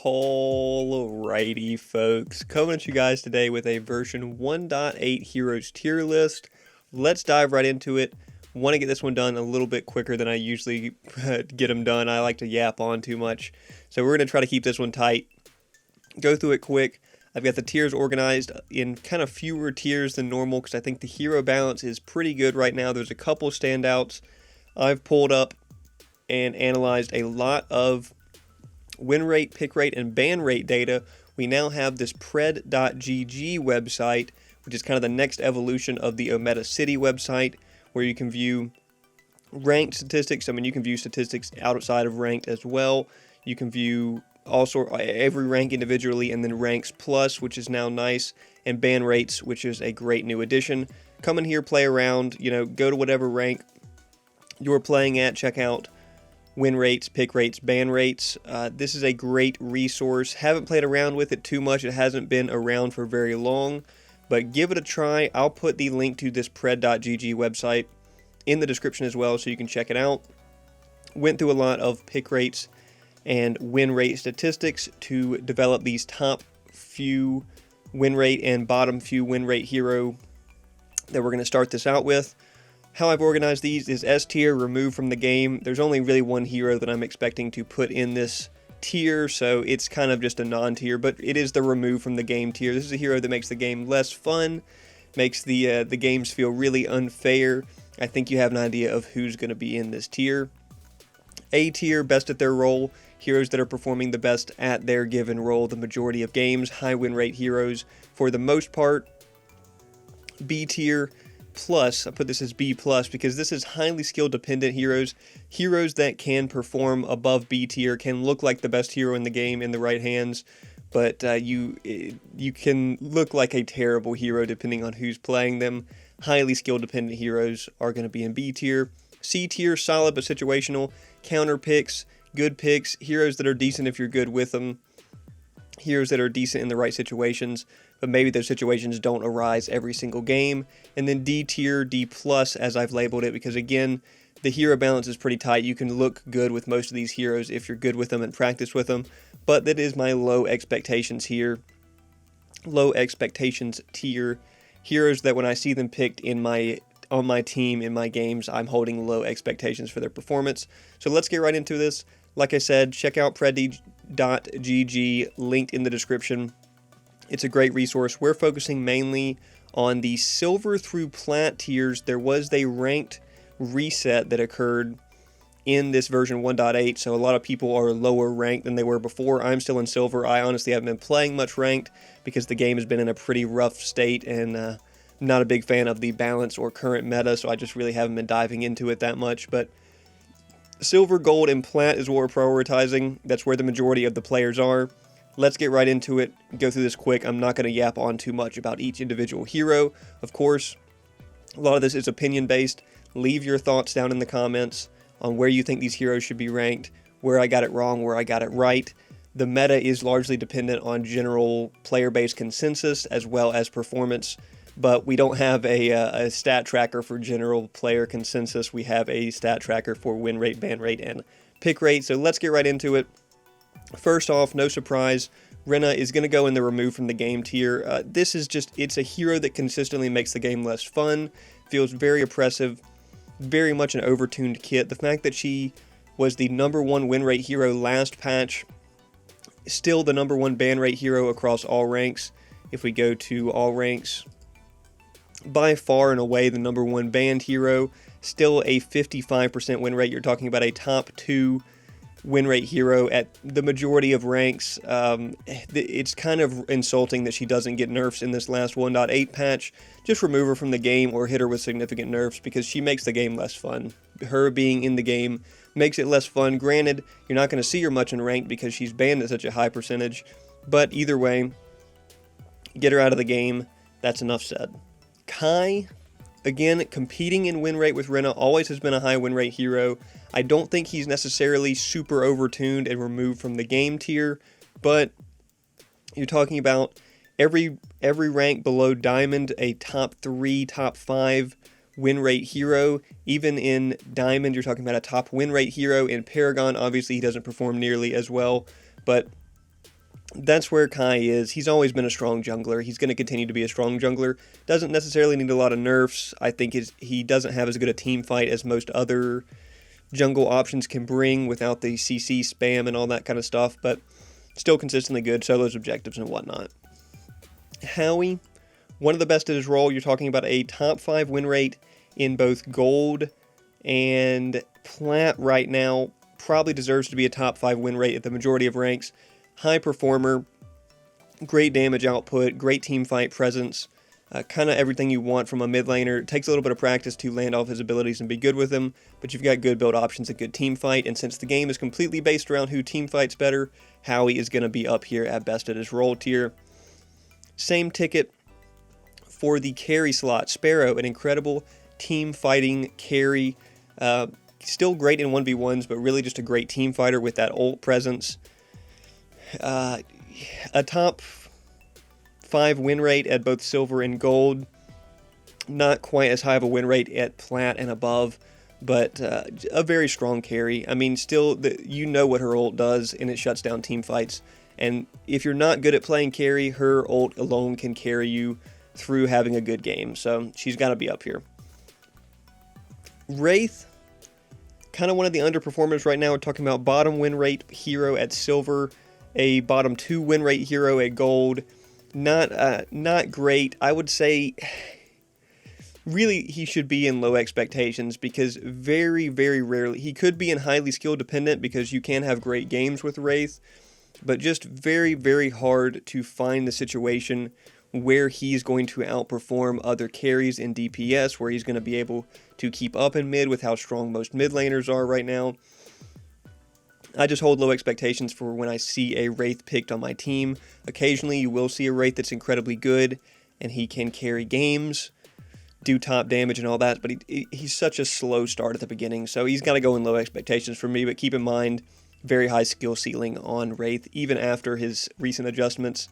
Alrighty, folks, coming at you guys today with a version 1.8 Heroes tier list. Let's dive right into it. Want to get this one done a little bit quicker than I usually get them done. I like to yap on too much, so we're going to try to keep this one tight. Go through it quick. I've got the tiers organized in kind of fewer tiers than normal because I think the hero balance is pretty good right now. There's a couple standouts. I've pulled up and analyzed a lot of win rate, pick rate, and ban rate data. We now have this Pred.gg website, which is kind of the next evolution of the Ometa City website, where you can view ranked statistics. I mean, you can view statistics outside of ranked as well. You can view also every rank individually, and then ranks plus, which is now nice, and ban rates, which is a great new addition. Come in here, play around, go to whatever rank you're playing at, check out win rates, pick rates, ban rates. This is a great resource. Haven't played around with it too much. It hasn't been around for very long, but give it a try. I'll put the link to this Pred.gg website in the description as well, so you can check it out. Went through a lot of pick rates and win rate statistics to develop these top few win rate and bottom few win rate hero that we're going to start this out with. How I've organized these is S tier, remove from the game. There's only really one hero that I'm expecting to put in this tier, so it's kind of just a non-tier, but it is the remove from the game tier. This is a hero that makes the game less fun, makes the games feel really unfair. I think you have an idea of who's going to be in this tier. A tier, best at their role, heroes that are performing the best at their given role the majority of games, high win rate heroes for the most part. B tier, plus, I put this as B plus because this is highly skill dependent heroes. Heroes that can perform above B tier can look like the best hero in the game in the right hands, but you can look like a terrible hero depending on who's playing them. Highly skill dependent heroes are going to be in B tier. C tier, solid but situational. Counter picks, good picks, heroes that are decent if you're good with them. Heroes that are decent in the right situations, but maybe those situations don't arise every single game. And then D tier, D plus as I've labeled it, because again, the hero balance is pretty tight. You can look good with most of these heroes if you're good with them and practice with them, but that is my low expectations here. Low expectations tier. Heroes that when I see them picked on my team, in my games, I'm holding low expectations for their performance. So let's get right into this. Like I said, check out Pred.gg, linked in the description. It's a great resource. We're focusing mainly on the silver through plat tiers. There was a ranked reset that occurred in this version 1.8, so a lot of people are lower ranked than they were before. I'm still in silver. I honestly haven't been playing much ranked because the game has been in a pretty rough state, and I'm not a big fan of the balance or current meta, so I just really haven't been diving into it that much. But silver, gold, and plat is what we're prioritizing. That's where the majority of the players are. Let's get right into it, go through this quick. I'm not going to yap on too much about each individual hero. Of course, a lot of this is opinion-based. Leave your thoughts down in the comments on where you think these heroes should be ranked, where I got it wrong, where I got it right. The meta is largely dependent on general player-based consensus as well as performance, but we don't have a stat tracker for general player consensus. We have a stat tracker for win rate, ban rate, and pick rate. So let's get right into it. First off, no surprise, Rena is going to go in the remove from the game tier. This is it's a hero that consistently makes the game less fun, feels very oppressive, very much an overtuned kit. The fact that she was the #1 win rate hero last patch, still the #1 ban rate hero across all ranks. If we go to all ranks, by far and away the #1 banned hero, still a 55% win rate. You're talking about a top 2 win rate hero at the majority of ranks. It's kind of insulting that she doesn't get nerfs in this last 1.8 patch. Just remove her from the game or hit her with significant nerfs because she makes the game less fun. Her being in the game makes it less fun. Granted, you're not going to see her much in ranked because she's banned at such a high percentage, but either way, get her out of the game. That's enough said. Kai, again, competing in win rate with Rena, always has been a high win rate hero. I don't think he's necessarily super overtuned and removed from the game tier, but you're talking about every rank below Diamond, a top 3, top 5 win rate hero. Even in Diamond, you're talking about a top win rate hero. In Paragon, obviously, he doesn't perform nearly as well, but That's where Kai is. He's always been a strong jungler. He's going to continue to be a strong jungler. Doesn't necessarily need a lot of nerfs. I think he doesn't have as good a team fight as most other jungle options can bring without the CC spam and all that kind of stuff, but still consistently good, solos, objectives, and whatnot. Howie, one of the best at his role. You're talking about a top 5 win rate in both gold and plat right now. Probably deserves to be a top 5 win rate at the majority of ranks. High performer, great damage output, great team fight presence, kind of everything you want from a mid laner. It takes a little bit of practice to land off his abilities and be good with them, but you've got good build options and good team fight, and since the game is completely based around who team fights better, Howie is going to be up here at best at his role tier. Same ticket for the carry slot. Sparrow, an incredible team fighting carry. Still great in 1v1s, but really just a great team fighter with that ult presence. A top 5 win rate at both silver and gold. Not quite as high of a win rate at plat and above, but a very strong carry. I mean, still, you know what her ult does, and it shuts down team fights. And if you're not good at playing carry, her ult alone can carry you through having a good game. So she's got to be up here. Wraith, kind of one of the underperformers right now. We're talking about bottom win rate hero at silver, a bottom 2 win rate hero at gold. Not great. I would say really he should be in low expectations because very, very rarely, he could be in highly skill dependent because you can have great games with Wraith, but just very, very hard to find the situation where he's going to outperform other carries in DPS, where he's going to be able to keep up in mid with how strong most mid laners are right now. I just hold low expectations for when I see a Wraith picked on my team. Occasionally you will see a Wraith that's incredibly good, and he can carry games, do top damage and all that, but he's such a slow start at the beginning, so he's got to go in low expectations for me, but keep in mind, very high skill ceiling on Wraith, even after his recent adjustments.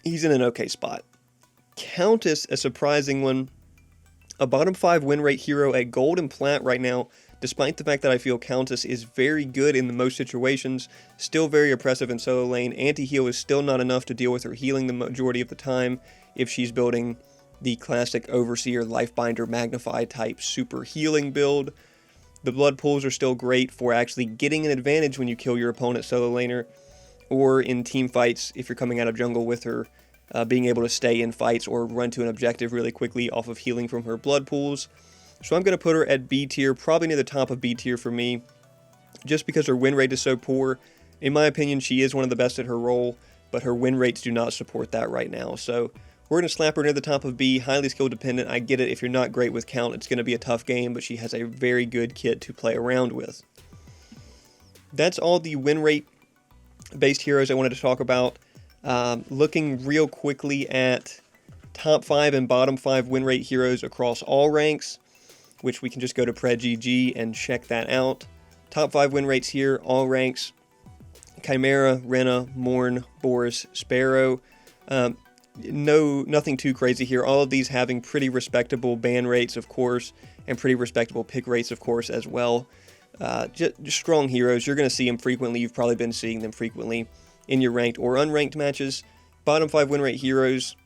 He's in an okay spot. Countess, a surprising one. A bottom 5 win rate hero at gold and plat right now, despite the fact that I feel Countess is very good in the most situations, still very oppressive in solo lane. Anti-heal is still not enough to deal with her healing the majority of the time if she's building the classic Overseer, Lifebinder, Magnify type super healing build. The blood pools are still great for actually getting an advantage when you kill your opponent solo laner, or in team fights if you're coming out of jungle with her, being able to stay in fights or run to an objective really quickly off of healing from her blood pools. So I'm going to put her at B tier, probably near the top of B tier for me, just because her win rate is so poor. In my opinion, she is one of the best at her role, but her win rates do not support that right now. So we're going to slap her near the top of B, highly skill dependent. I get it, if you're not great with count, it's going to be a tough game, but she has a very good kit to play around with. That's all the win rate based heroes I wanted to talk about. Looking real quickly at top 5 and bottom 5 win rate heroes across all ranks, which we can just go to PredGG and check that out. Top 5 win rates here, all ranks: Chimera, Rena, Morn, Boris, Sparrow. Nothing too crazy here. All of these having pretty respectable ban rates, of course, and pretty respectable pick rates, of course, as well. Just strong heroes. You're going to see them frequently. You've probably been seeing them frequently in your ranked or unranked matches. Bottom 5 win rate heroes.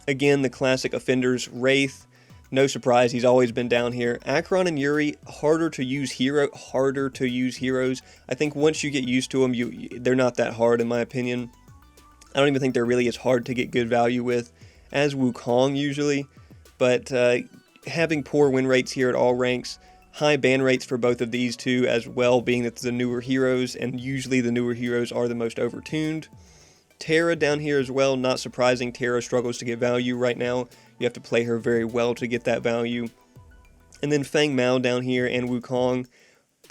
Again, the classic offenders. Wraith, no surprise, he's always been down here. Akron and Yuri, harder to use heroes. I think once you get used to them, they're not that hard in my opinion. I don't even think they're really as hard to get good value with as Wukong usually, but having poor win rates here at all ranks. High ban rates for both of these two as well, being that the newer heroes, and usually the newer heroes are the most overtuned. Terra down here as well, not surprising. Terra struggles to get value right now. You have to play her very well to get that value. And then Feng Mao down here and Wukong,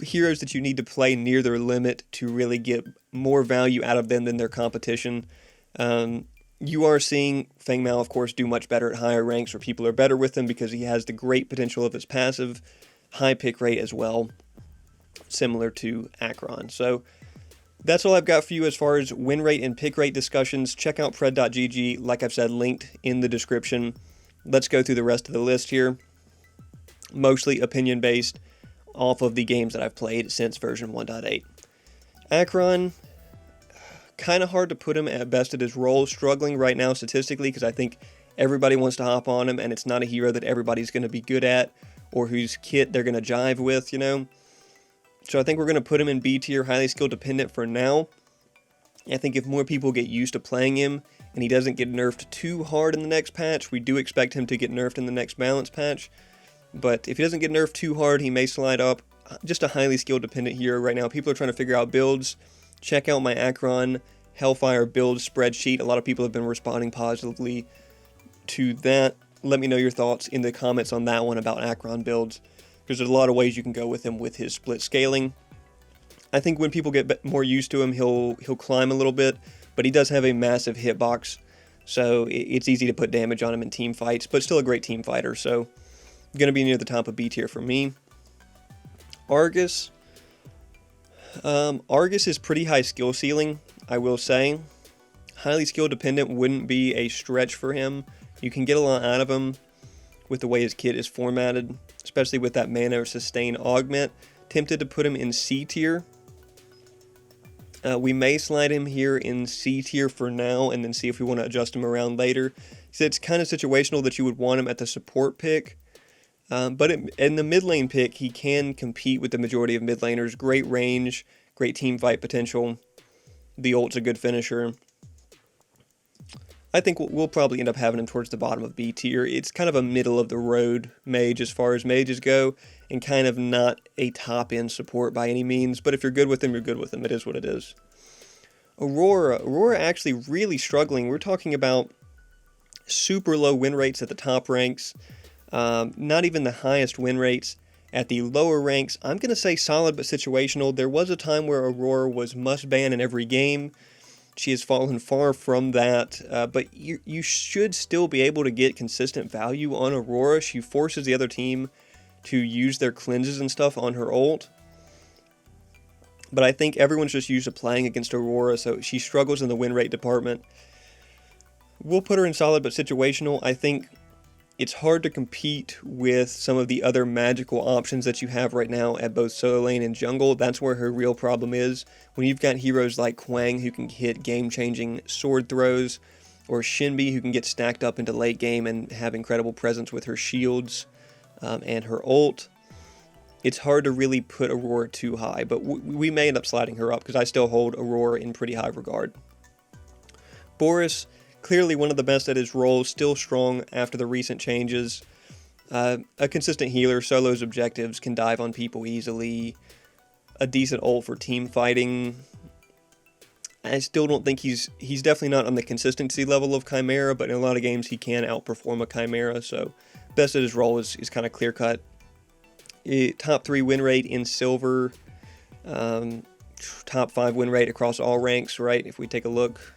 heroes that you need to play near their limit to really get more value out of them than their competition. You are seeing Feng Mao, of course, do much better at higher ranks where people are better with him because he has the great potential of his passive. High pick rate as well, similar to Akron. So that's all I've got for you as far as win rate and pick rate discussions. Check out pred.gg, like I've said, linked in the description. Let's go through the rest of the list here. Mostly opinion based off of the games that I've played since version 1.8. Akron, Kind of hard to put him at best at his role, struggling right now statistically because I think everybody wants to hop on him and it's not a hero that everybody's going to be good at or whose kit they're going to jive with, you know. So I think we're going to put him in B tier, highly skill dependent for now. I think if more people get used to playing him and he doesn't get nerfed too hard in the next patch, we do expect him to get nerfed in the next balance patch. But if he doesn't get nerfed too hard, he may slide up. Just a highly skill dependent hero right now. People are trying to figure out builds. Check out my Akron Hellfire build spreadsheet. A lot of people have been responding positively to that. Let me know your thoughts in the comments on that one about Akron builds, because there's a lot of ways you can go with him with his split scaling. I think when people get more used to him, he'll climb a little bit, but he does have a massive hitbox, so it's easy to put damage on him in team fights, but still a great team fighter, so going to be near the top of B tier for me. Argus. Argus is pretty high skill ceiling, I will say. Highly skill dependent wouldn't be a stretch for him. You can get a lot out of him with the way his kit is formatted, especially with that mana or sustain augment. Tempted to put him in C tier. We may slide him here in C tier for now and then see if we want to adjust him around later. So it's kind of situational that you would want him at the support pick. But in the mid lane pick, he can compete with the majority of mid laners. Great range, great team fight potential. The ult's a good finisher. I think we'll probably end up having him towards the bottom of B tier. It's kind of a middle of the road mage as far as mages go, and kind of not a top end support by any means. But if you're good with him, you're good with him. It is what it is. Aurora actually really struggling. We're talking about super low win rates at the top ranks. Not even the highest win rates at the lower ranks. I'm going to say solid but situational. There was a time where Aurora was must ban in every game. She has fallen far from that, but you should still be able to get consistent value on Aurora. She forces the other team to use their cleanses and stuff on her ult. But I think everyone's just used to playing against Aurora, so she struggles in the win rate department. We'll put her in solid but situational. I think it's hard to compete with some of the other magical options that you have right now at both solo lane and jungle. That's where her real problem is. When you've got heroes like Quang who can hit game-changing sword throws, or Shinbi who can get stacked up into late game and have incredible presence with her shields and her ult, it's hard to really put Aurora too high, but we may end up sliding her up because I still hold Aurora in pretty high regard. Boris, clearly one of the best at his role, still strong after the recent changes. A consistent healer, solos objectives, can dive on people easily. A decent ult for team fighting. I still don't think he's definitely not on the consistency level of Chimera, but in a lot of games he can outperform a Chimera, so best at his role is kind of clear cut. Top 3 win rate in silver. Top 5 win rate across all ranks, right? If we take a look.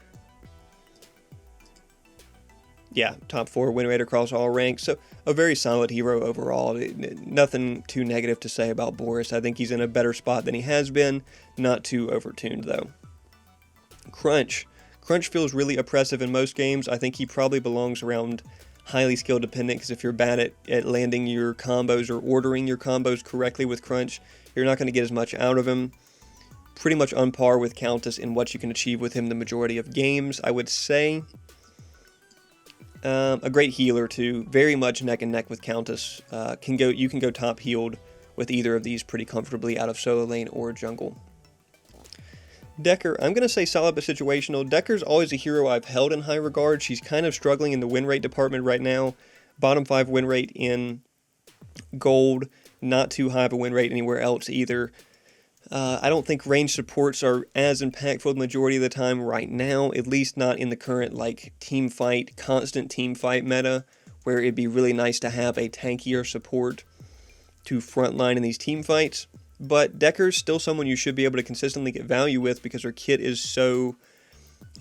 Yeah, top 4 win rate across all ranks. So a very solid hero overall. Nothing too negative to say about Boris. I think he's in a better spot than he has been. Not too overtuned though. Crunch. Crunch feels really oppressive in most games. I think he probably belongs around highly skill dependent, because if you're bad at landing your combos or ordering your combos correctly with Crunch, you're not going to get as much out of him. Pretty much on par with Countess in what you can achieve with him the majority of games, I would say. A great healer too, very much neck and neck with Countess. You can go top healed with either of these pretty comfortably out of solo lane or jungle. Decker, I'm going to say solid but situational. Decker's always a hero I've held in high regard. She's kind of struggling in the win rate department right now. Bottom 5 win rate in gold, not too high of a win rate anywhere else either. I don't think range supports are as impactful the majority of the time right now, at least not in the current team fight, constant team fight meta, where it'd be really nice to have a tankier support to frontline in these team fights. But Decker's still someone you should be able to consistently get value with because her kit is so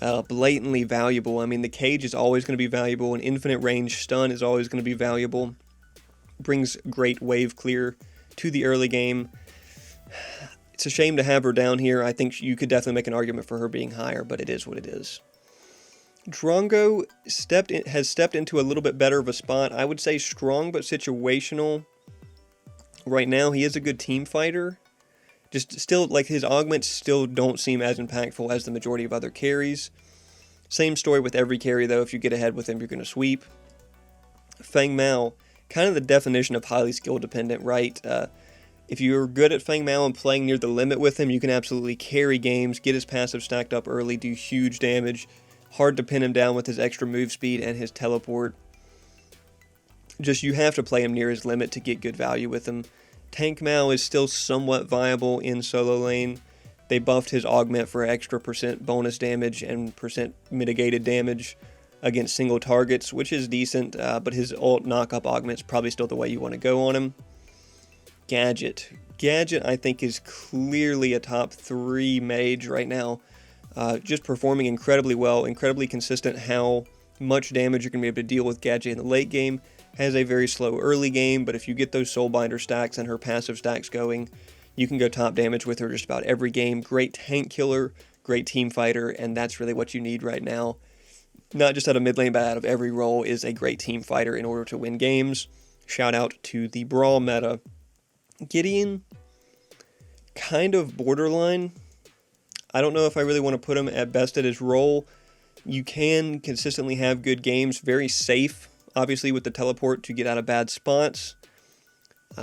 blatantly valuable. I mean, the cage is always going to be valuable, an infinite range stun is always going to be valuable. Brings great wave clear to the early game. It's a shame to have her down here. I think you could definitely make an argument for her being higher, but it is what it is. Drongo has stepped into a little bit better of a spot. I would say strong but situational. Right now, he is a good team fighter. Just still, like, his augments still don't seem as impactful as the majority of other carries. Same story with every carry, though. If you get ahead with him, you're going to sweep. Feng Mao, kind of the definition of highly skill dependent, right? If you're good at Feng Mao and playing near the limit with him, you can absolutely carry games, get his passive stacked up early, do huge damage. Hard to pin him down with his extra move speed and his teleport. Just, you have to play him near his limit to get good value with him. Tank Mao is still somewhat viable in solo lane. They buffed his augment for extra % bonus damage and % mitigated damage against single targets, which is decent, but his ult knock-up augment is probably still the way you want to go on him. Gadget, I think, is clearly a top 3 mage right now. Just performing incredibly well, incredibly consistent how much damage you're going to be able to deal with Gadget in the late game. Has a very slow early game, but if you get those Soulbinder stacks and her passive stacks going, you can go top damage with her just about every game. Great tank killer, great team fighter, and that's really what you need right now. Not just out of mid lane, but out of every role is a great team fighter in order to win games. Shout out to the Brawl meta. Gideon, kind of borderline. I don't know if I really want to put him at best at his role. You can consistently have good games, very safe, obviously with the teleport to get out of bad spots.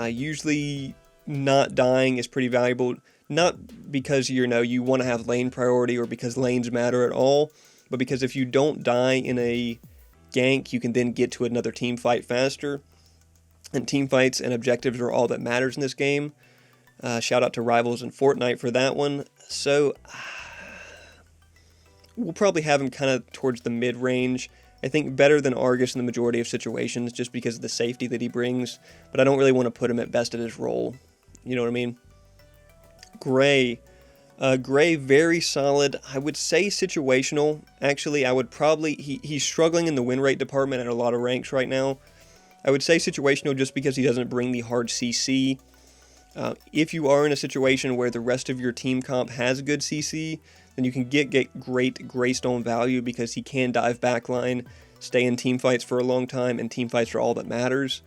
Usually not dying is pretty valuable, not because you want to have lane priority or because lanes matter at all, but because if you don't die in a gank, you can then get to another team fight faster. And team fights and objectives are all that matters in this game. Shout out to Rivals and Fortnite for that one. So, we'll probably have him kind of towards the mid-range. I think better than Argus in the majority of situations just because of the safety that he brings. But I don't really want to put him at best at his role. You know what I mean? Gray. Gray, very solid. I would say situational. Actually, I would probably... He's struggling in the win rate department at a lot of ranks right now. I would say situational just because he doesn't bring the hard CC. If you are in a situation where the rest of your team comp has good CC, then you can get great Greystone value because he can dive backline, stay in team fights for a long time, and team fights are all that matters.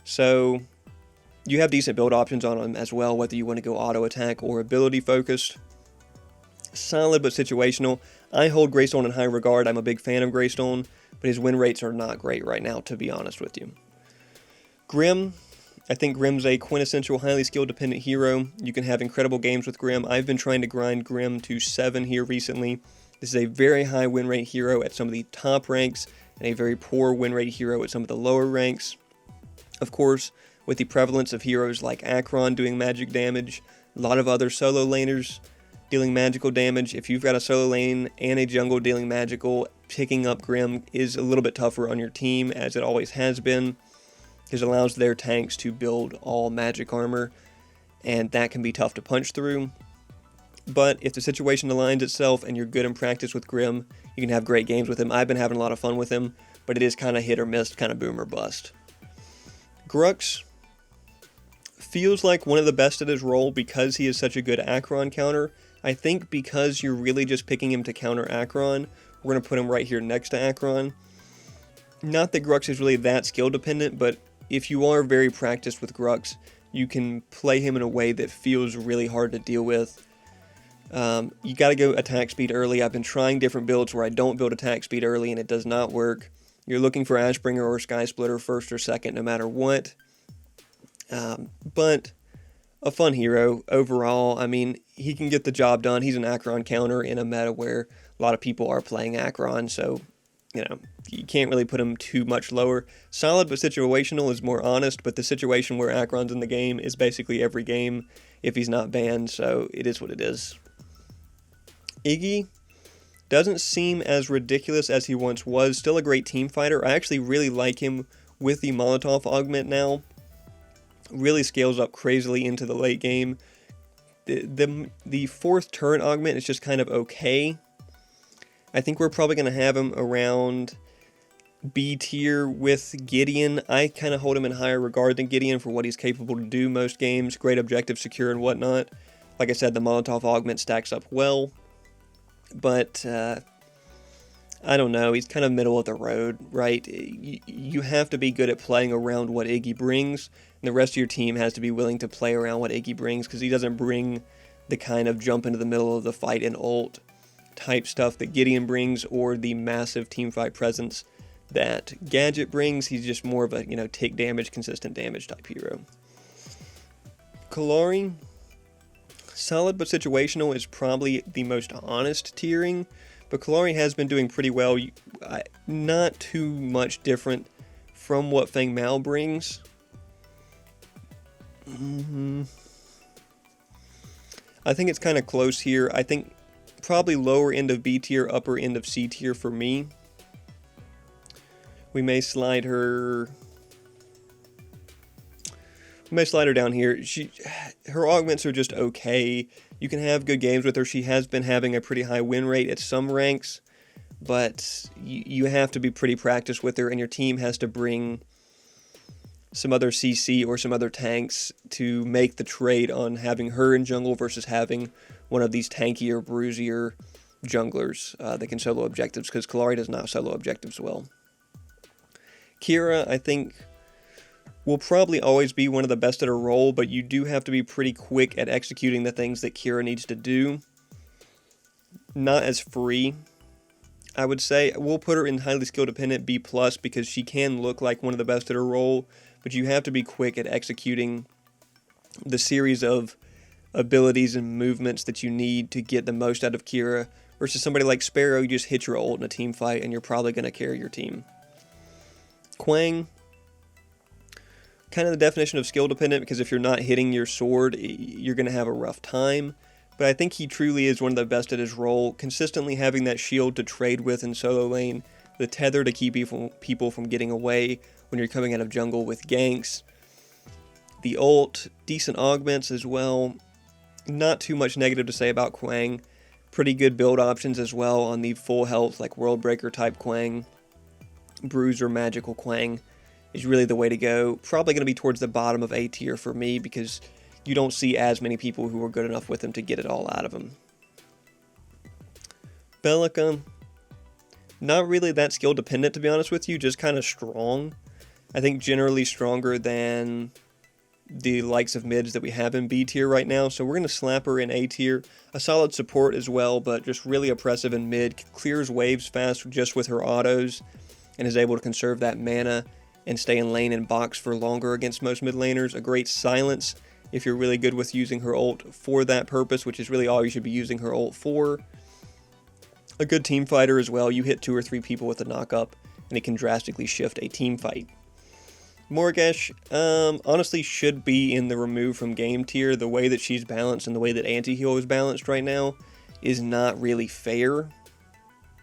So you have decent build options on him as well, whether you want to go auto attack or ability focused. Solid but situational. I hold Greystone in high regard. I'm a big fan of Greystone, but his win rates are not great right now, to be honest with you. Grim. I think Grim's a quintessential highly skill dependent hero. You can have incredible games with Grim. I've been trying to grind Grim to 7 here recently. This is a very high win rate hero at some of the top ranks and a very poor win rate hero at some of the lower ranks. Of course, with the prevalence of heroes like Akron doing magic damage, a lot of other solo laners dealing magical damage. If you've got a solo lane and a jungle dealing magical, picking up Grim is a little bit tougher on your team, as it always has been, because it allows their tanks to build all magic armor, and that can be tough to punch through. But if the situation aligns itself and you're good in practice with Grim, you can have great games with him. I've been having a lot of fun with him, but it is kind of hit or miss, kind of boom or bust. Grux feels like one of the best at his role because he is such a good Akron counter. I think because you're really just picking him to counter Akron, we're going to put him right here next to Akron. Not that Grux is really that skill dependent, but if you are very practiced with Grux, you can play him in a way that feels really hard to deal with. You got to go attack speed early. I've been trying different builds where I don't build attack speed early and it does not work. You're looking for Ashbringer or Sky Splitter first or second no matter what. But a fun hero overall. I mean, he can get the job done. He's an Akron counter in a meta where a lot of people are playing Akron, so you can't really put him too much lower. Solid but situational is more honest, but the situation where Akron's in the game is basically every game if he's not banned, so it is what it is. Iggy doesn't seem as ridiculous as he once was. Still a great team fighter. I actually really like him with the Molotov augment now. Really scales up crazily into the late game. The fourth turret augment is just kind of okay. I think we're probably going to have him around B tier with Gideon. I kind of hold him in higher regard than Gideon for what he's capable to do most games. Great objective secure and whatnot. Like I said, the Molotov augment stacks up well. But I don't know. He's kind of middle of the road, right? You have to be good at playing around what Iggy brings. And the rest of your team has to be willing to play around what Iggy brings because he doesn't bring the kind of jump into the middle of the fight and ult type stuff that Gideon brings, or the massive teamfight presence that Gadget brings. He's just more of a, take damage, consistent damage type hero. Kallari, solid but situational is probably the most honest tiering, but Kallari has been doing pretty well. Not too much different from what Feng Mao brings. I think it's kind of close here. I think probably lower end of B tier, upper end of C tier for me. We may slide her down here. Her augments are just okay. You can have good games with her. She has been having a pretty high win rate at some ranks, but you have to be pretty practiced with her, and your team has to bring some other CC or some other tanks to make the trade on having her in jungle versus having one of these tankier, bruisier junglers that can solo objectives, because Kallari does not solo objectives well. Kira, I think, will probably always be one of the best at her role, but you do have to be pretty quick at executing the things that Kira needs to do. Not as free, I would say. We'll put her in highly skill dependent B+, because she can look like one of the best at her role, but you have to be quick at executing the series of abilities and movements that you need to get the most out of Kira, versus somebody like Sparrow. You just hit your ult in a team fight and you're probably going to carry your team. Quang, kind of the definition of skill dependent, because if you're not hitting your sword, you're going to have a rough time. But I think he truly is one of the best at his role, consistently having that shield to trade with in solo lane, the tether to keep people from getting away when you're coming out of jungle with ganks. The ult, decent augments as well. Not too much negative to say about Quang. Pretty good build options as well on the full health, like World Breaker type Quang. Bruiser Magical Quang is really the way to go. Probably going to be towards the bottom of A tier for me, because you don't see as many people who are good enough with him to get it all out of him. Belica, not really that skill dependent, to be honest with you, just kind of strong. I think generally stronger than the likes of mids that we have in B tier right now, so we're going to slap her in A tier. A solid support as well, but just really oppressive in mid. Clears waves fast just with her autos, and is able to conserve that mana and stay in lane and box for longer against most mid laners. A great silence if you're really good with using her ult for that purpose, which is really all you should be using her ult for. A good team fighter as well. You hit 2 or 3 people with a knock-up, and it can drastically shift a team fight. Morgesh, honestly should be in the remove from game tier. The way that she's balanced and the way that anti-heal is balanced right now is not really fair.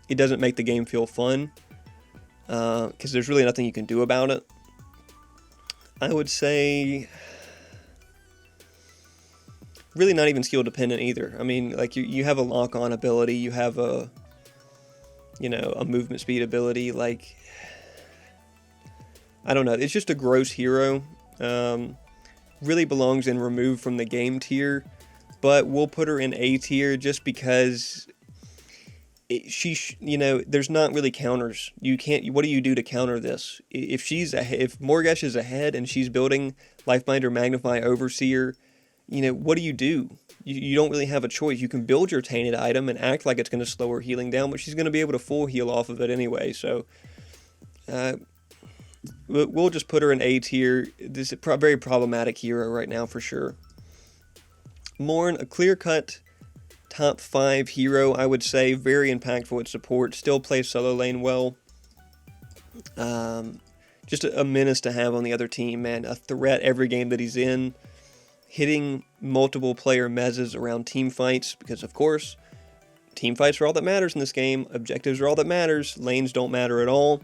It doesn't make the game feel fun, because there's really nothing you can do about it. I would say really not even skill dependent either. I mean, like you have a lock-on ability, you have a movement speed ability. Like, I don't know, it's just a gross hero. Really belongs in remove from the game tier, but we'll put her in A tier just because there's not really counters. You can't. What do you do to counter this? If Morgesh is ahead and she's building Lifebinder, Magnify, Overseer, what do? You don't really have a choice. You can build your tainted item and act like it's going to slow her healing down, but she's going to be able to full heal off of it anyway. So we'll just put her in A tier. This is a very problematic hero right now for sure. Morn, a clear-cut top 5 hero, I would say. Very impactful at support. Still plays solo lane well. Just a menace to have on the other team, man. A threat every game that he's in. Hitting multiple player mezzes around team fights, because of course, team fights are all that matters in this game. Objectives are all that matters. Lanes don't matter at all.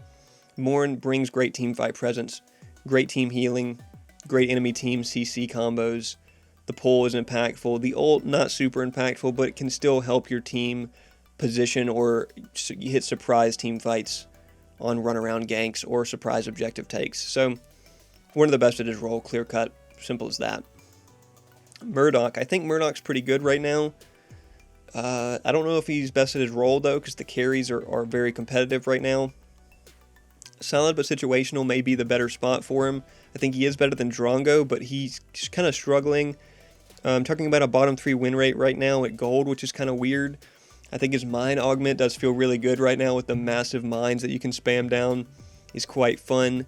Morn brings great team fight presence, great team healing, great enemy team CC combos. The pull is impactful. The ult, not super impactful, but it can still help your team position or hit surprise team fights on runaround ganks or surprise objective takes. So, one of the best at his role, clear cut, simple as that. Murdoch, I think Murdoch's pretty good right now. I don't know if he's best at his role though, because the carries are very competitive right now. Solid but situational may be the better spot for him. I think he is better than Drongo, but he's kind of struggling. I'm talking about a bottom 3 win rate right now at gold, which is kind of weird. I think his mine augment does feel really good right now with the massive mines that you can spam down. Is quite fun.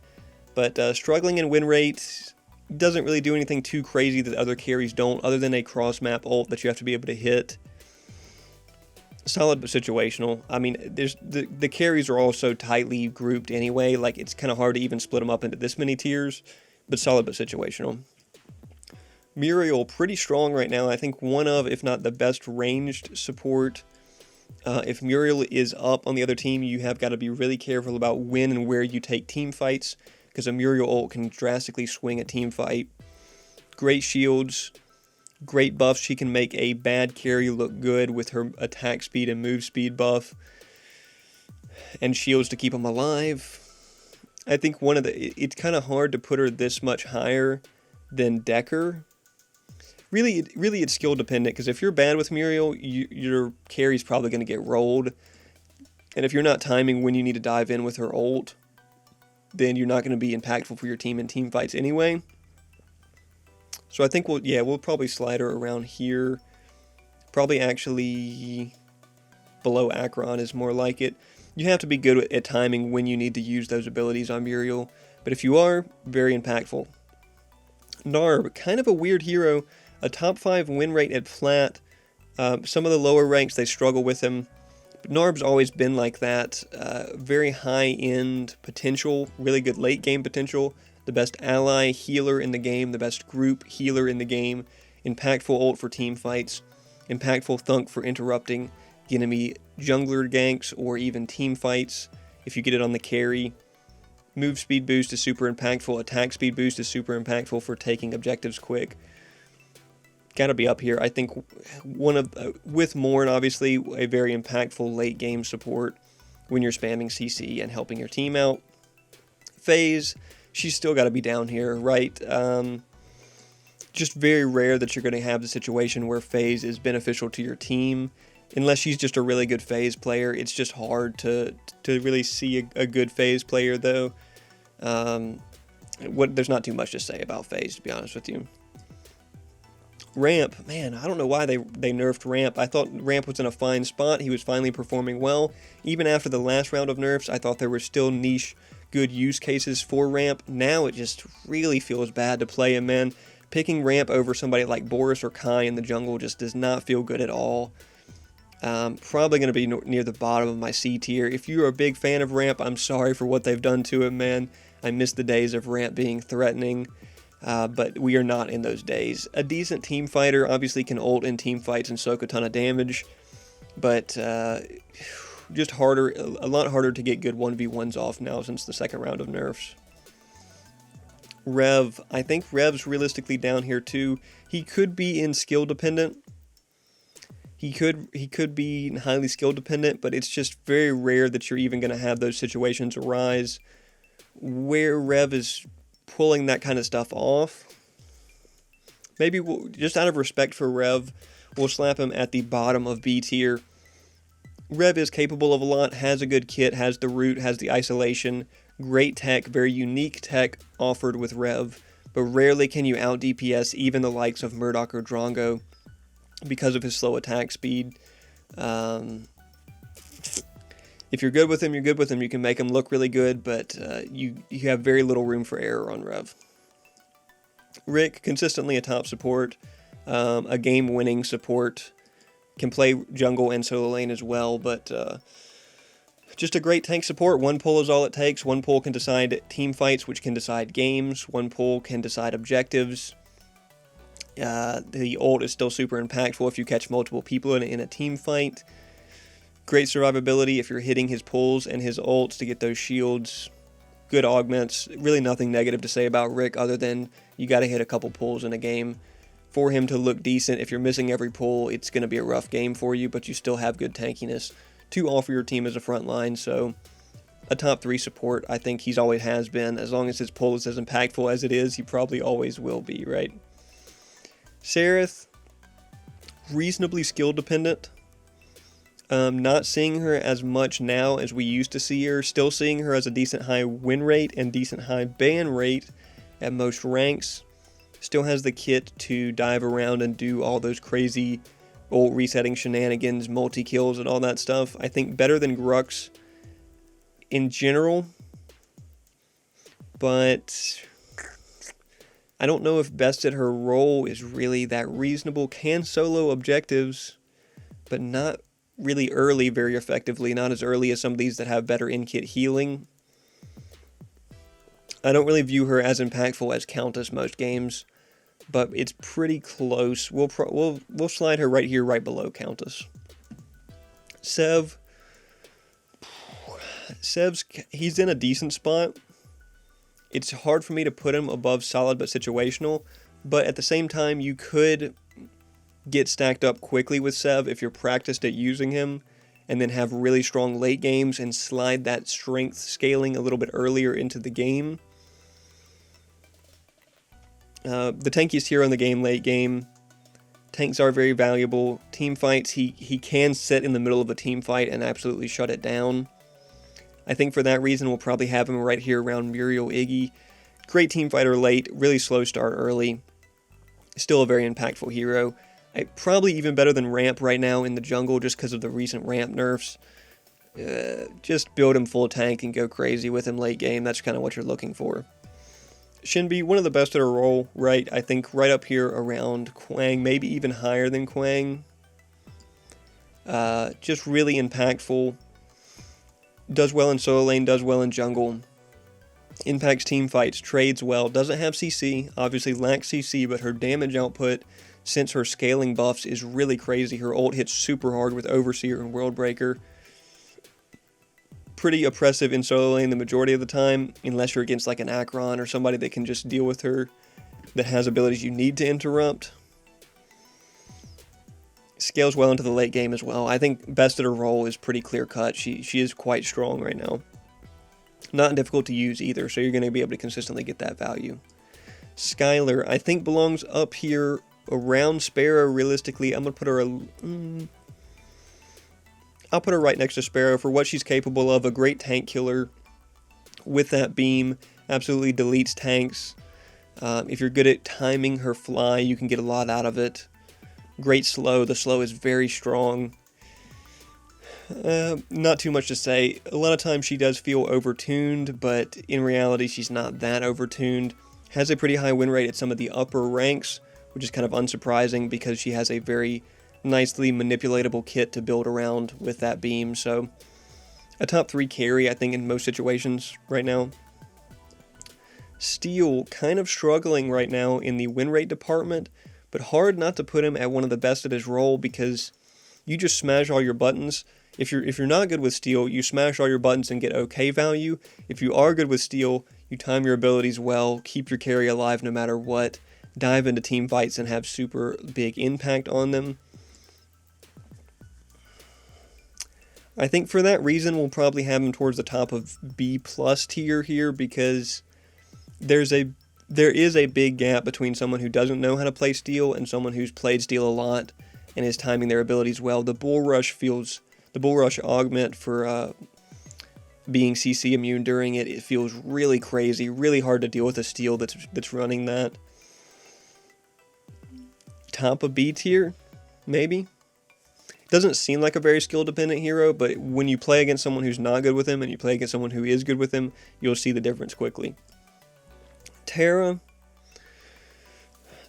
But struggling in win rate, doesn't really do anything too crazy that other carries don't, other than a cross-map ult that you have to be able to hit. Solid but situational. I mean, the carries are all so tightly grouped anyway, like it's kind of hard to even split them up into this many tiers, but solid but situational. Muriel, pretty strong right now. I think one of, if not the best ranged support. If Muriel is up on the other team, you have got to be really careful about when and where you take team fights, because a Muriel ult can drastically swing a team fight. Great shields, great buffs. She can make a bad carry look good with her attack speed and move speed buff, and shields to keep them alive. I think it's kind of hard to put her this much higher than Decker. Really, it's skill dependent, because if you're bad with Muriel, your carry's probably going to get rolled. And if you're not timing when you need to dive in with her ult, then you're not going to be impactful for your team in team fights anyway. So I think we'll probably slide her around here. Probably actually below Acheron is more like it. You have to be good at timing when you need to use those abilities on Muriel. But if you are, very impactful. Narb, kind of a weird hero. A top 5 win rate at flat. Some of the lower ranks, they struggle with him. But Narb's always been like that. Very high-end potential, really good late-game potential. The best ally healer in the game, the best group healer in the game. Impactful ult for team fights. Impactful thunk for interrupting enemy jungler ganks or even team fights if you get it on the carry. Move speed boost is super impactful. Attack speed boost is super impactful for taking objectives quick. Gotta be up here. I think with Morn, obviously, a very impactful late game support when you're spamming CC and helping your team out. FaZe, she's still gotta be down here, right? Just very rare that you're gonna have the situation where FaZe is beneficial to your team. Unless she's just a really good FaZe player, it's just hard to really see a good FaZe player, though. There's not too much to say about FaZe, to be honest with you. Ramp, man, I don't know why they nerfed Ramp. I thought Ramp was in a fine spot. He was finally performing well. Even after the last round of nerfs, I thought there were still niche, good use cases for Ramp. Now it just really feels bad to play him, man. Picking Ramp over somebody like Boris or Kai in the jungle just does not feel good at all. Probably going to be near the bottom of my C tier. If you're a big fan of Ramp, I'm sorry for what they've done to him, man. I miss the days of Ramp being threatening. But we are not in those days. A decent team fighter obviously can ult in team fights and soak a ton of damage, but just harder, a lot harder to get good 1v1s off now since the second round of nerfs. Rev, I think Rev's realistically down here too. He could be in skill dependent. He could be highly skill dependent, but it's just very rare that you're even going to have those situations arise where Rev is pulling that kind of stuff off. Maybe just out of respect for Rev, we'll slap him at the bottom of B tier. Rev is capable of a lot, has a good kit, has the root, has the isolation, great tech, very unique tech offered with Rev, but rarely can you out DPS even the likes of Murdoch or Drongo because of his slow attack speed. If you're good with him, you're good with him. You can make him look really good, but you have very little room for error on Rev. Rick, consistently a top support, a game-winning support, can play jungle and solo lane as well, but just a great tank support. One pull is all it takes. One pull can decide team fights, which can decide games. One pull can decide objectives. The ult is still super impactful if you catch multiple people in a team fight. Great survivability if you're hitting his pulls and his ults to get those shields. Good augments. Really nothing negative to say about Rick other than you got to hit a couple pulls in a game for him to look decent. If you're missing every pull, it's going to be a rough game for you, but you still have good tankiness to offer your team as a front line. So a top 3 support, I think he's always has been. As long as his pull is as impactful as it is, he probably always will be, right? Sereth, reasonably skill dependent. Not seeing her as much now as we used to see her. Still seeing her as a decent high win rate and decent high ban rate at most ranks. Still has the kit to dive around and do all those crazy ult resetting shenanigans, multi-kills, and all that stuff. I think better than Grux in general, but I don't know if best at her role is really that reasonable. Can solo objectives, but not really early very effectively, not as early as some of these that have better in-kit healing. I don't really view her as impactful as Countess most games, but it's pretty close. We'll slide her right here, right below Countess. Sev's he's in a decent spot. It's hard for me to put him above solid but situational, but at the same time, you could get stacked up quickly with Sev if you're practiced at using him, and then have really strong late games and slide that strength scaling a little bit earlier into the game. The tankiest hero in the game, late game. Tanks are very valuable. Team fights, he can sit in the middle of a team fight and absolutely shut it down. I think for that reason, we'll probably have him right here around Muriel Iggy. Great team fighter late, really slow start early. Still a very impactful hero. Probably even better than Ramp right now in the jungle just because of the recent Ramp nerfs. Just build him full tank and go crazy with him late game. That's kind of what you're looking for. Shinbi, one of the best at her role, right? I think right up here around Kwang, maybe even higher than Kwang. Just really impactful. Does well in solo lane, does well in jungle. Impacts team fights, trades well. Doesn't have CC, obviously lacks CC, but her damage output since her scaling buffs is really crazy. Her ult hits super hard with Overseer and Worldbreaker. Pretty oppressive in solo lane the majority of the time, unless you're against like an Acheron or somebody that can just deal with her, that has abilities you need to interrupt. Scales well into the late game as well. I think best at her role is pretty clear cut. She is quite strong right now. Not difficult to use either, so you're going to be able to consistently get that value. Skylar, I think belongs up here around Sparrow realistically. I'm going to put her I'll put her right next to Sparrow for what she's capable of. A great tank killer with that beam. Absolutely deletes tanks. If you're good at timing her fly, you can get a lot out of it. Great slow. The slow is very strong. Not too much to say. A lot of times she does feel overtuned, but in reality she's not that overtuned. Has a pretty high win rate at some of the upper ranks, which is kind of unsurprising because she has a very nicely manipulatable kit to build around with that beam. So a top 3 carry, I think, in most situations right now. Steel kind of struggling right now in the win rate department, but hard not to put him at one of the best at his role because you just smash all your buttons. If you're not good with Steel, you smash all your buttons and get okay value. If you are good with Steel, you time your abilities well, keep your carry alive no matter what, dive into team fights and have super big impact on them. I think for that reason, we'll probably have him towards the top of B+ tier here because there is a big gap between someone who doesn't know how to play Steel and someone who's played Steel a lot and is timing their abilities well. The Bull Rush augment for being CC immune during it feels really crazy, really hard to deal with a Steel that's running that. Top of B tier, maybe. Doesn't seem like a very skill-dependent hero, but when you play against someone who's not good with him and you play against someone who is good with him, you'll see the difference quickly. Terra,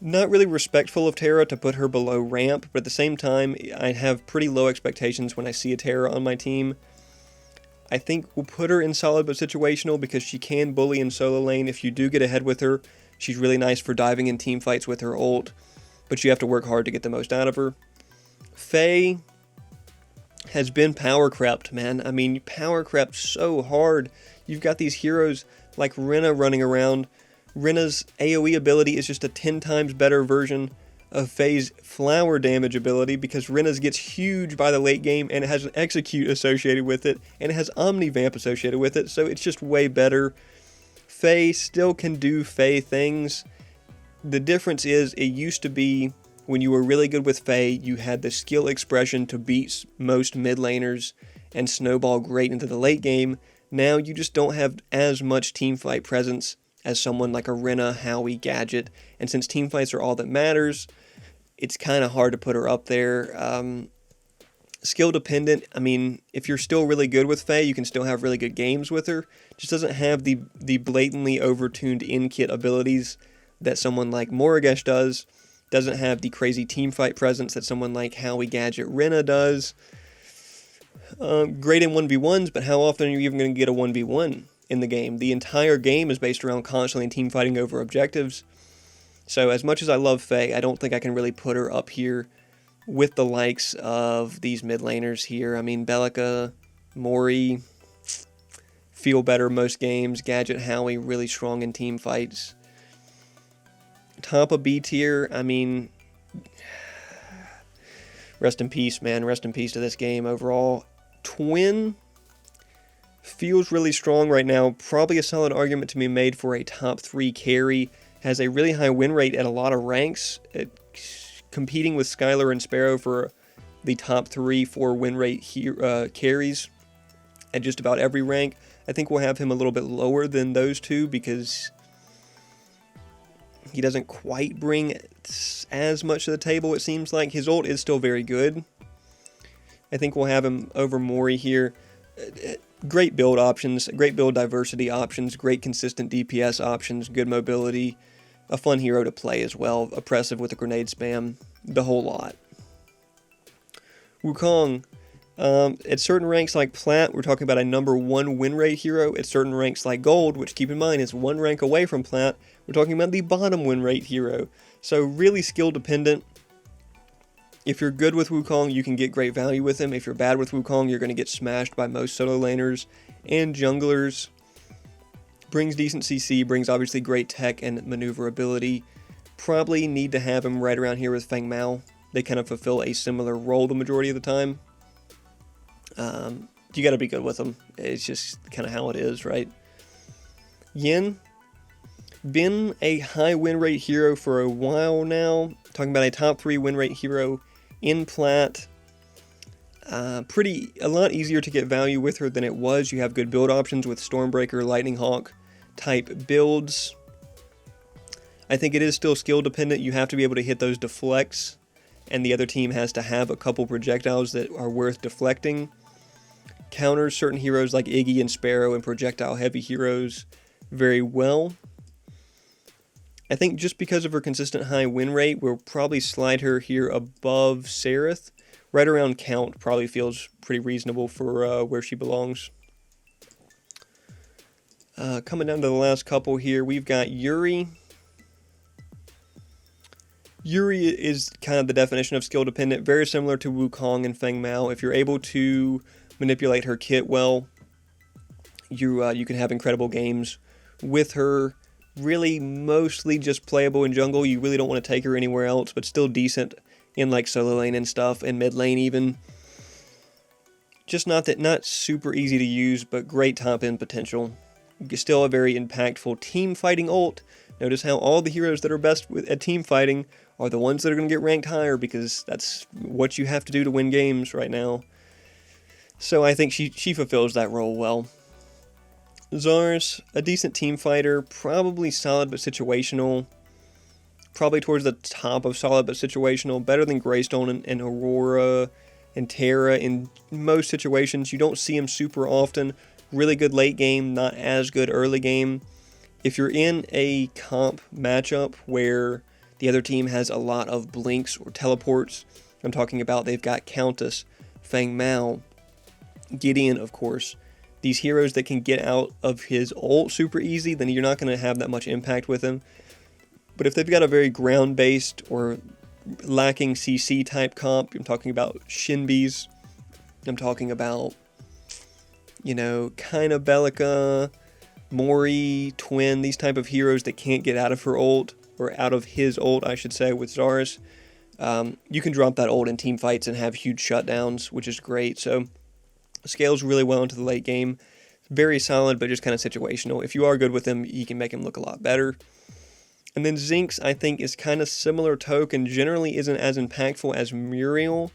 not really respectful of Terra to put her below Ramp, but at the same time, I have pretty low expectations when I see a Terra on my team. I think we'll put her in solid but situational because she can bully in solo lane. If you do get ahead with her, she's really nice for diving in team fights with her ult, but you have to work hard to get the most out of her. Faye has been power crept, man. I mean, power crept so hard. You've got these heroes like Rena running around. Rena's AoE ability is just a 10 times better version of Faye's flower damage ability because Rena's gets huge by the late game and it has an execute associated with it and it has Omnivamp associated with it, so it's just way better. Faye still can do Faye things. The difference is it used to be when you were really good with Faye, you had the skill expression to beat most mid laners and snowball great into the late game. Now you just don't have as much teamfight presence as someone like a Rena, Howie, Gadget, and since team fights are all that matters, it's kind of hard to put her up there. Skill dependent, I mean, if you're still really good with Faye, you can still have really good games with her. Just doesn't have the blatantly overtuned in-kit abilities that someone like Morigesh does. Doesn't have the crazy team fight presence that someone like Howie, Gadget, Rena does. Great in 1v1s, but how often are you even going to get a 1v1 in the game? The entire game is based around constantly team fighting over objectives. So as much as I love Faye, I don't think I can really put her up here with the likes of these mid laners here. I mean, Bellica, Mori, feel better most games. Gadget, Howie, really strong in team fights. Top of B tier, I mean, rest in peace, man. Rest in peace to this game overall. Twin feels really strong right now. Probably a solid argument to be made for a top 3 carry. Has a really high win rate at a lot of ranks. Competing with Skylar and Sparrow for the top 3-4 win rate carries at just about every rank. I think we'll have him a little bit lower than those two because he doesn't quite bring as much to the table, it seems like. His ult is still very good. I think we'll have him over Mori here. Great build options, great build diversity options, great consistent DPS options, good mobility. A fun hero to play as well, oppressive with the grenade spam, the whole lot. Wukong, at certain ranks like Plat, we're talking about a number 1 win rate hero. At certain ranks like Gold, which keep in mind is 1 rank away from Plat, we're talking about the bottom win rate hero. So really skill dependent. If you're good with Wukong, you can get great value with him. If you're bad with Wukong, you're going to get smashed by most solo laners and junglers. Brings decent CC, brings obviously great tech and maneuverability. Probably need to have him right around here with Feng Mao. They kind of fulfill a similar role the majority of the time. You got to be good with them. It's just kind of how it is, right? Yin, been a high win rate hero for a while now. Talking about a top 3 win rate hero in Plat. A lot easier to get value with her than it was. You have good build options with Stormbreaker, Lightning Hawk type builds. I think it is still skill dependent. You have to be able to hit those deflects, and the other team has to have a couple projectiles that are worth deflecting. Counters certain heroes like Iggy and Sparrow and projectile heavy heroes very well. I think just because of her consistent high win rate, we'll probably slide her here above Sereth. Right around Count probably feels pretty reasonable for where she belongs. Coming down to the last couple here, we've got Yuri. Yuri is kind of the definition of skill dependent, very similar to Wukong and Feng Mao. If you're able to manipulate her kit well, you can have incredible games with her. Really mostly just playable in jungle. You really don't want to take her anywhere else, but still decent in like solo lane and stuff, and mid lane even. Just not super easy to use, but great top end potential. Still a very impactful team fighting ult. Notice how all the heroes that are best at team fighting are the ones that are going to get ranked higher, because that's what you have to do to win games right now. So I think she fulfills that role well. Zars, a decent team fighter, probably solid but situational. Probably towards the top of solid but situational. Better than Greystone and Aurora and Terra in most situations. You don't see him super often. Really good late game, not as good early game. If you're in a comp matchup where the other team has a lot of blinks or teleports, I'm talking about they've got Countess, Feng Mao, Gideon, of course, these heroes that can get out of his ult super easy, then you're not going to have that much impact with him. But if they've got a very ground-based or lacking CC type comp, I'm talking about Shinbis, I'm talking about, kind of Bellica, Mori, Twin, these type of heroes that can't get out of her ult, or out of his ult, I should say, with Zars. You can drop that ult in team fights and have huge shutdowns, which is great. So scales really well into the late game. Very solid, but just kind of situational. If you are good with him, you can make him look a lot better. And then Zinx, I think, is kind of similar token. Generally isn't as impactful as Muriel.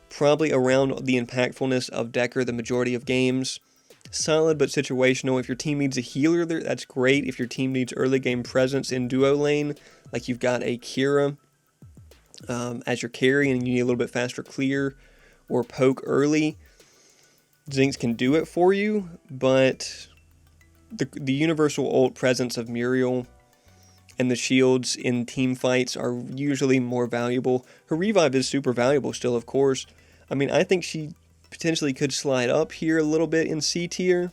Probably around the impactfulness of Decker the majority of games. Solid but situational. If your team needs a healer, that's great. If your team needs early game presence in duo lane, like you've got a Kira as your carry and you need a little bit faster clear or poke early, Zinx can do it for you, but the universal ult presence of Muriel and the shields in team fights are usually more valuable. Her revive is super valuable still, of course. I mean, I think she potentially could slide up here a little bit in C tier.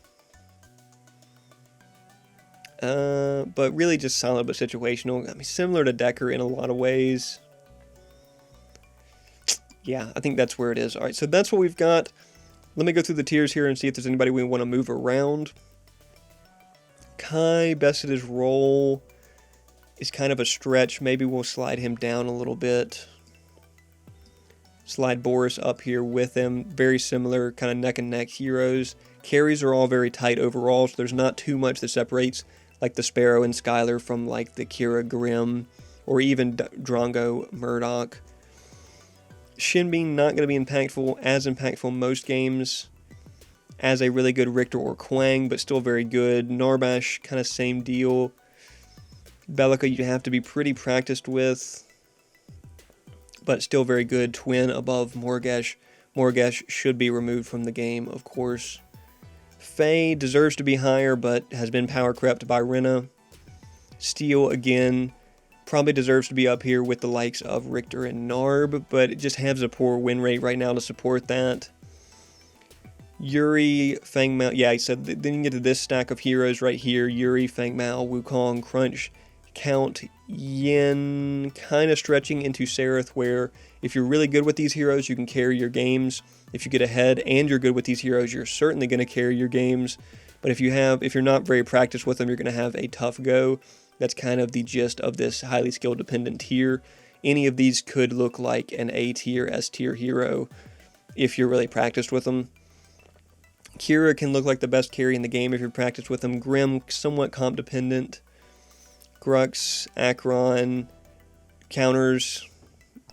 But really just solid but situational. I mean, similar to Decker in a lot of ways. Yeah, I think that's where it is. All right, so that's what we've got. Let me go through the tiers here and see if there's anybody we want to move around. Kai, best at his role, is kind of a stretch. Maybe we'll slide him down a little bit. Slide Boris up here with him. Very similar, kind of neck and neck heroes. Carries are all very tight overall, so there's not too much that separates like the Sparrow and Skylar from like the Kira Grimm or even Drongo Murdoch. Shinbeam not going to be impactful most games as a really good Richter or Quang, but still very good. Narbash, kind of same deal. Bellica you have to be pretty practiced with, but still very good. Twin above Morgesh. Morgesh should be removed from the game, of course. Faye deserves to be higher, but has been power crept by Rena. Steel, again, probably deserves to be up here with the likes of Richter and Narb, but it just has a poor win rate right now to support that. Yuri, Fang Mao, yeah, he said, then you get to this stack of heroes right here. Yuri, Fang Mao, Wukong, Crunch, Count, Yin, kind of stretching into Seraph, where if you're really good with these heroes, you can carry your games. If you get ahead and you're good with these heroes, you're certainly going to carry your games. But if you're not very practiced with them, you're going to have a tough go. That's kind of the gist of this highly skill dependent tier. Any of these could look like an A tier, S tier hero if you're really practiced with them. Kira can look like the best carry in the game if you're practiced with them. Grimm, somewhat comp dependent. Grux, Acheron, counters.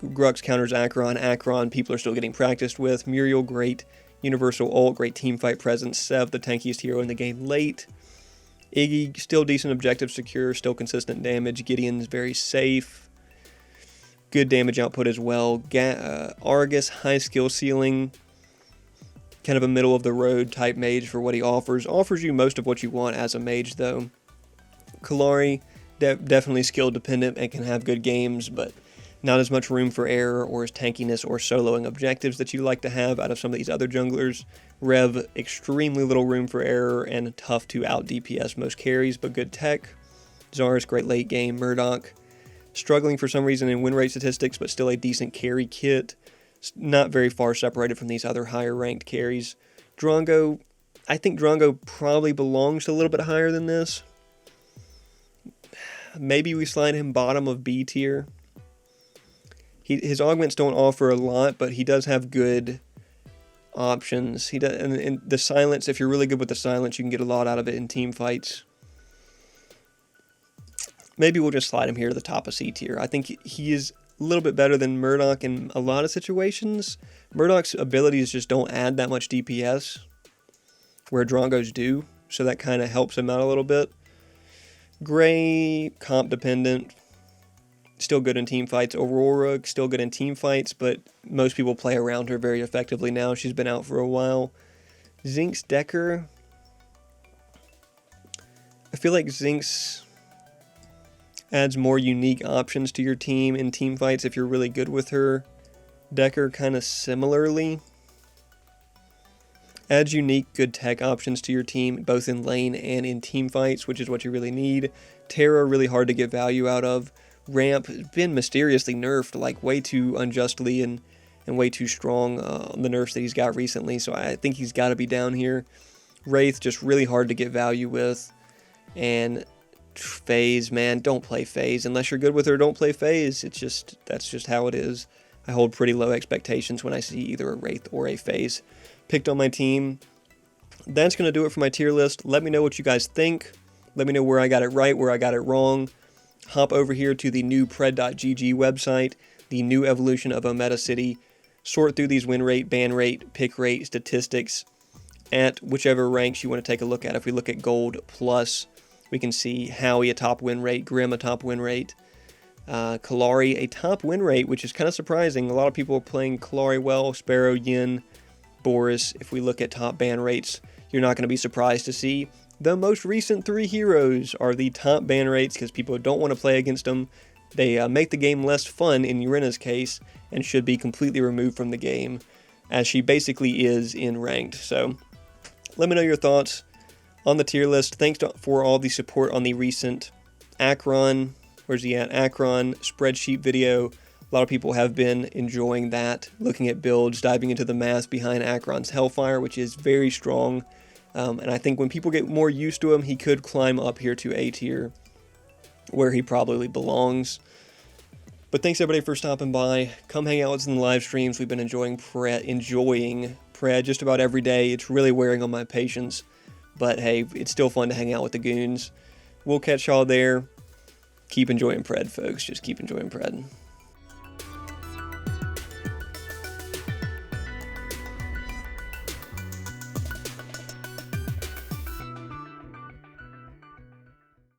Grux counters Acheron. Acheron, people are still getting practiced with. Muriel, great universal ult, great teamfight presence. Sev, the tankiest hero in the game late. Iggy, still decent objective secure, still consistent damage. Gideon's very safe. Good damage output as well. Argus, high skill ceiling. Kind of a middle of the road type mage for what he offers. Offers you most of what you want as a mage though. Kalari, definitely skill dependent and can have good games, but not as much room for error or his tankiness or soloing objectives that you like to have out of some of these other junglers. Rev, extremely little room for error and tough to out DPS most carries, but good tech. Zarus, great late game. Murdoch, struggling for some reason in win rate statistics, but still a decent carry kit. Not very far separated from these other higher ranked carries. Drongo, I think Drongo probably belongs a little bit higher than this. Maybe we slide him bottom of B tier. His augments don't offer a lot, but he does have good options. He does, and the silence, if you're really good with the silence, you can get a lot out of it in team fights. Maybe we'll just slide him here to the top of C tier. I think he is a little bit better than Murdoch in a lot of situations. Murdoch's abilities just don't add that much DPS, where Drongo's do, so that kind of helps him out a little bit. Gray, comp dependent, still good in team fights. Aurora, still good in team fights, but most people play around her very effectively now. She's been out for a while. Zinx Decker, I feel like Zinx adds more unique options to your team in team fights if you're really good with her. Decker kind of similarly adds unique good tech options to your team both in lane and in team fights, which is what you really need. Terra, really hard to get value out of. Ramp has been mysteriously nerfed, like way too unjustly and way too strong on the nerfs that he's got recently, so I think he's got to be down here. Wraith, just really hard to get value with. And Phase, man, don't play Phase. Unless you're good with her, don't play Phase. That's just how it is. I hold pretty low expectations when I see either a Wraith or a Phase picked on my team. That's going to do it for my tier list. Let me know what you guys think. Let me know where I got it right, where I got it wrong. Hop over here to the new pred.gg website, the new evolution of Ometa City. Sort through these win rate, ban rate, pick rate, statistics. at whichever ranks you want to take a look at. If we look at Gold Plus, we can see Howie a top win rate, Grim a top win rate, Kalari a top win rate, which is kind of surprising. A lot of people are playing Kalari well, Sparrow, Yin, Boris. If we look at top ban rates, you're not going to be surprised to see the most recent 3 heroes are the top ban rates because people don't want to play against them. They make the game less fun in Urina's case and should be completely removed from the game, as she basically is in ranked. So let me know your thoughts on the tier list. Thanks for all the support on the recent Akron, where's he at? Akron spreadsheet video. A lot of people have been enjoying that, looking at builds, diving into the math behind Akron's Hellfire, which is very strong. And I think when people get more used to him, he could climb up here to A tier, where he probably belongs. But thanks everybody for stopping by. Come hang out with us in the live streams. We've been enjoying Pred just about every day. It's really wearing on my patience. But hey, it's still fun to hang out with the goons. We'll catch y'all there. Keep enjoying Pred, folks. Just keep enjoying Pred.